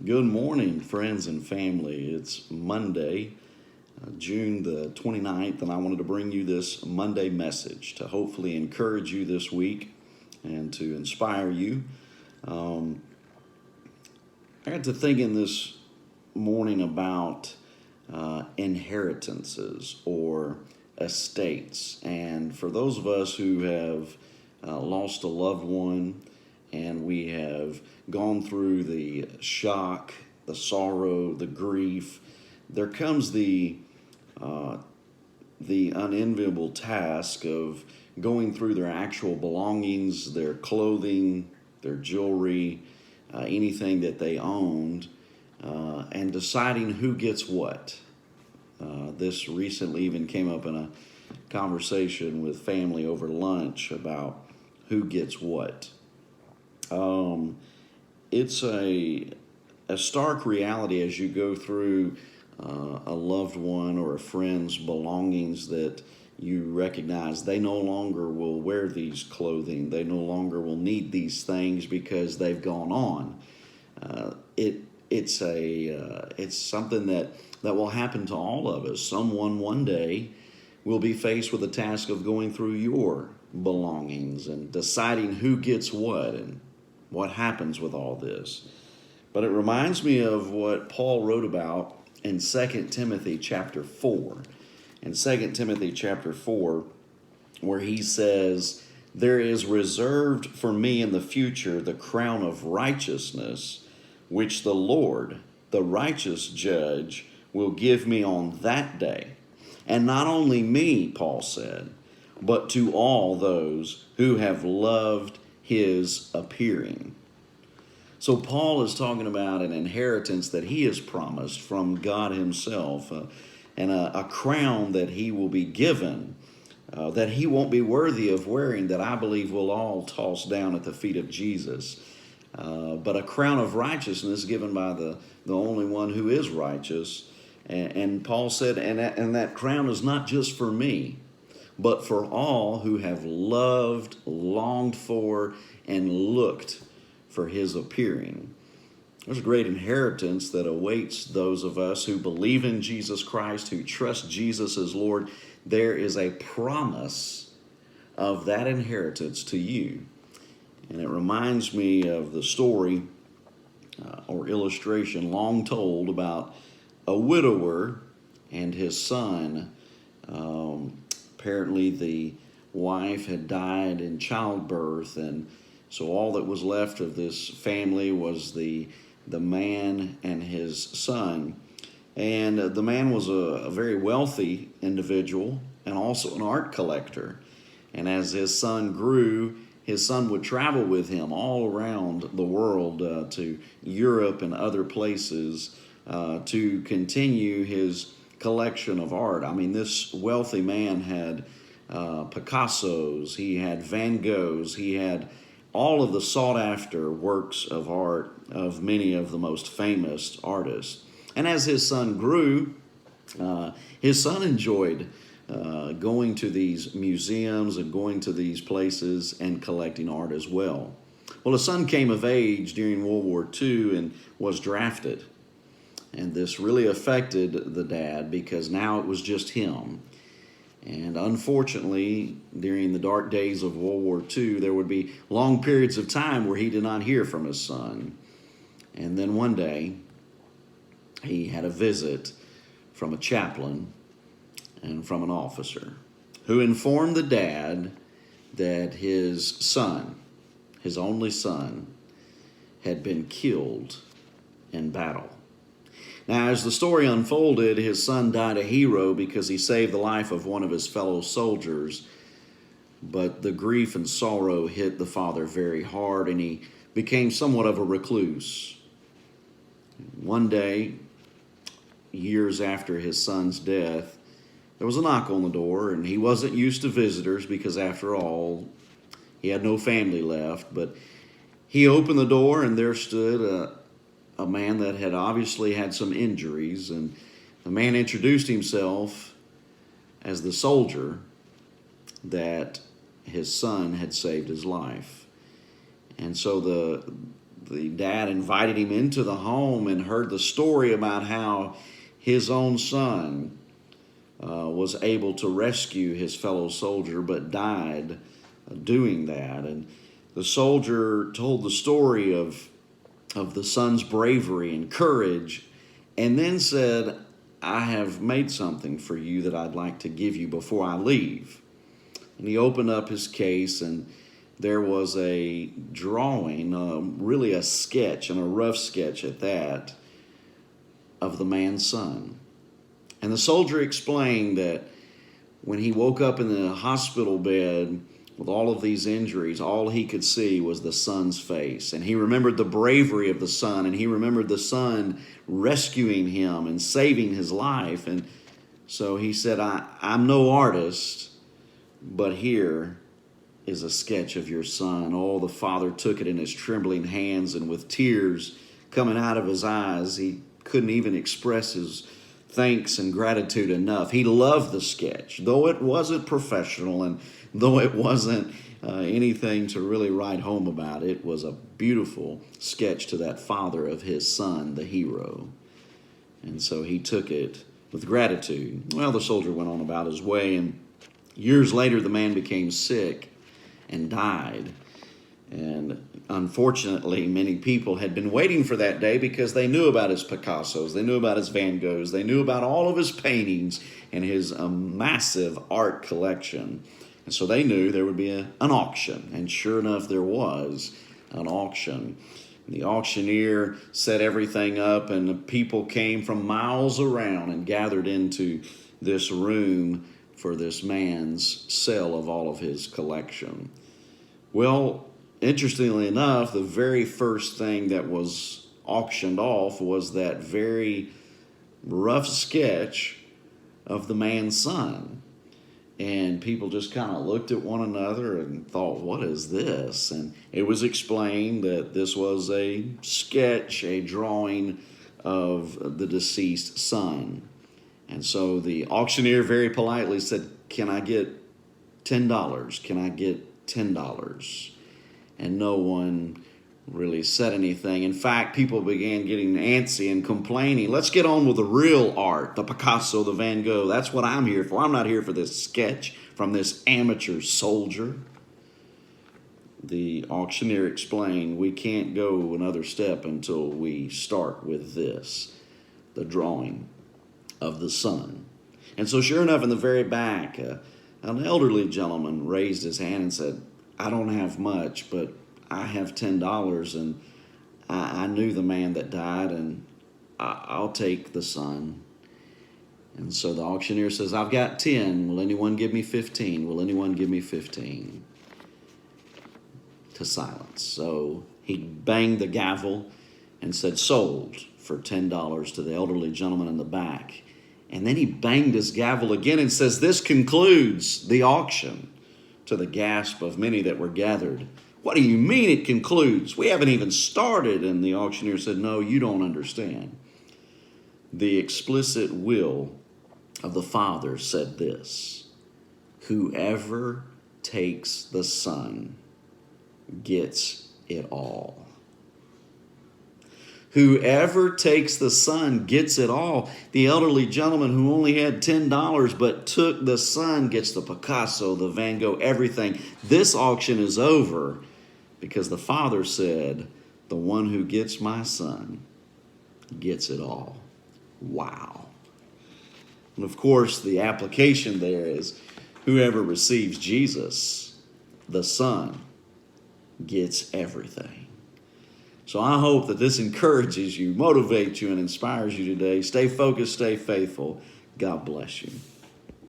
Good morning, friends and family. It's Monday, June the 29th, and I wanted to bring you this Monday message to hopefully encourage you this week and to inspire you. I got to thinking this morning about inheritances or estates. And for those of us who have lost a loved one and we have gone through the shock, the sorrow, the grief, there comes the unenviable task of going through their actual belongings, their clothing, their jewelry, anything that they owned, and deciding who gets what. This recently even came up in a conversation with family over lunch about who gets what. It's a stark reality as you go through a loved one or a friend's belongings that you recognize they no longer will wear these clothing. They no longer will need these things because they've gone on. It's something that will happen to all of us. Someone one day will be faced with the task of going through your belongings and deciding who gets what and what happens with all this. But it reminds me of what Paul wrote about in 2 Timothy chapter 4. In 2 Timothy chapter 4, where he says, "There is reserved for me in the future the crown of righteousness, which the Lord, the righteous judge, will give me on that day. And not only me," Paul said, "but to all those who have loved his appearing." So Paul is talking about an inheritance that he has promised from God himself, and a crown that he will be given, that he won't be worthy of wearing, that I believe we'll all toss down at the feet of Jesus. But a crown of righteousness given by the only one who is righteous. And Paul said, and that crown is not just for me, but for all who have loved, longed for, and looked for his appearing. There's a great inheritance that awaits those of us who believe in Jesus Christ, who trust Jesus as Lord. There is a promise of that inheritance to you. And it reminds me of the story or illustration long told about a widower and his son. Apparently the wife had died in childbirth, and so all that was left of this family was the man and his son. And the man was a very wealthy individual and also an art collector. And as his son grew, his son would travel with him all around the world to Europe and other places to continue his collection of art. I mean, this wealthy man had Picassos, he had Van Goghs, he had all of the sought-after works of art of many of the most famous artists. And as his son grew, his son enjoyed going to these museums and going to these places and collecting art as well. Well, his son came of age during World War II and was drafted. And this really affected the dad because now it was just him. And unfortunately, during the dark days of World War II, there would be long periods of time where he did not hear from his son. And then one day, he had a visit from a chaplain and from an officer who informed the dad that his son, his only son, had been killed in battle. Now, as the story unfolded, his son died a hero because he saved the life of one of his fellow soldiers. But the grief and sorrow hit the father very hard, and he became somewhat of a recluse. One day, years after his son's death, there was a knock on the door, and he wasn't used to visitors because, after all, he had no family left. But he opened the door, and there stood a man that had obviously had some injuries, and the man introduced himself as the soldier that his son had saved his life. And so the dad invited him into the home and heard the story about how his own son was able to rescue his fellow soldier but died doing that. And the soldier told the story of the son's bravery and courage, and then said, I have made something for you that I'd like to give you before I leave. And he opened up his case, and there was a drawing, really a sketch, and a rough sketch at that, of the man's son. And the soldier explained that when he woke up in the hospital bed with all of these injuries, all he could see was the son's face. And he remembered the bravery of the son, and he remembered the son rescuing him and saving his life. And so he said, I'm no artist, but here is a sketch of your son. Oh, the father took it in his trembling hands, and with tears coming out of his eyes, he couldn't even express his thanks and gratitude enough. He loved the sketch, though it wasn't professional and though it wasn't anything to really write home about. It was a beautiful sketch to that father of his son, the hero. And so he took it with gratitude. Well, the soldier went on about his way, and years later the man became sick and died. And unfortunately, many people had been waiting for that day because they knew about his Picassos, they knew about his Van Goghs, they knew about all of his paintings and his massive art collection. And so they knew there would be an auction. And sure enough, there was an auction. The auctioneer set everything up, and the people came from miles around and gathered into this room for this man's sale of all of his collection. Well, interestingly enough, the very first thing that was auctioned off was that very rough sketch of the man's son. And people just kind of looked at one another and thought, what is this? And it was explained that this was a sketch, a drawing of the deceased son. And so the auctioneer very politely said, can I get $10? Can I get $10? And no one really said anything. In fact, people began getting antsy and complaining. Let's get on with the real art, the Picasso, the Van Gogh. That's what I'm here for. I'm not here for this sketch from this amateur soldier. The auctioneer explained, we can't go another step until we start with this, the drawing of the son. And so sure enough, in the very back, an elderly gentleman raised his hand and said, I don't have much, but I have $10, and I knew the man that died, and I'll take the son. And so the auctioneer says, I've got 10. Will anyone give me 15? Will anyone give me 15? To silence. So he banged the gavel and said, sold for $10 to the elderly gentleman in the back. And then he banged his gavel again and says, this concludes the auction, to the gasp of many that were gathered. What do you mean it concludes? We haven't even started. And the auctioneer said, no, you don't understand. The explicit will of the Father said this, whoever takes the Son gets it all. Whoever takes the son gets it all. The elderly gentleman who only had $10 but took the son gets the Picasso, the Van Gogh, everything. This auction is over because the Father said, the one who gets my son gets it all. Wow. And of course, the application there is whoever receives Jesus, the Son, gets everything. So I hope that this encourages you, motivates you, and inspires you today. Stay focused, stay faithful. God bless you.